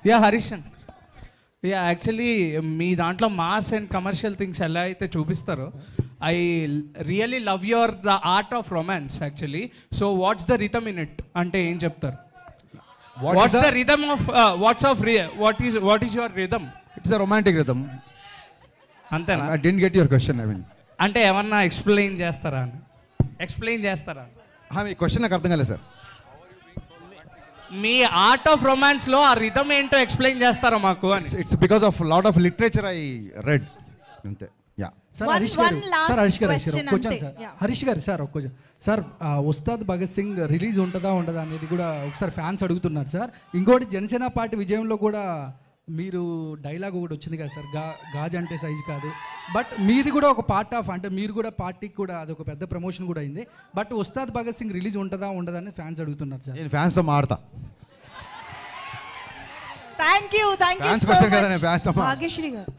Yeah Harishan, yeah actually మీ దాంట్లో mass and commercial things ఎలా అయితే చూపిస్తారో I really love the art of romance actually. So what's the rhythm in it అంటే ఏం చెప్తారు? What's the rhythm of what is your rhythm? It's a romantic rhythm. అంతేనా? I didn't get your question. I mean అంటే ఏమన్నా explain చేస్తారా? మీ question నాకు అర్థం కాలేదు సార్. మీ ఆర్ట్ ఆఫ్ రొమాన్స్ లో ఆ రిథమ్ ఏంటో ఎక్స్ప్లెయిన్ చేస్తారా మాకు అని? It's because of lot of literature I read. అంతే. యా సార్ హరీష్ గారు సార్ ఒక్క question sir. Ustaad Bhagat Singh release ఉంటుందా ఉండదా అనేది కూడా ఒకసారి ఫ్యాన్స్ అడుగుతున్నారు సార్. ఇంకోటి జనసేన పార్టీ విజయంలో కూడా మీరు డైలాగ్ ఒకటి వచ్చింది కదా సార్, గాజు అంటే సైజు కాదు. బట్ మీది కూడా ఒక పార్ట్ ఆఫ్, అంటే మీరు కూడా పార్టీకి కూడా అది ఒక పెద్ద ప్రమోషన్ కూడా అయింది. బట్ ఉస్తాద్ భగత్ సింగ్ రిలీజ్ ఉంటుందా ఉండదా అని ఫ్యాన్స్ అడుగుతున్నారు సార్. నేను ఫ్యాన్స్తో మాడతా. థ్యాంక్ యూ ఫ్యాన్స్ క్వశ్చన్ కదా, నేను ఫ్యాన్స్తో భాగ్యశ్రీ గారు.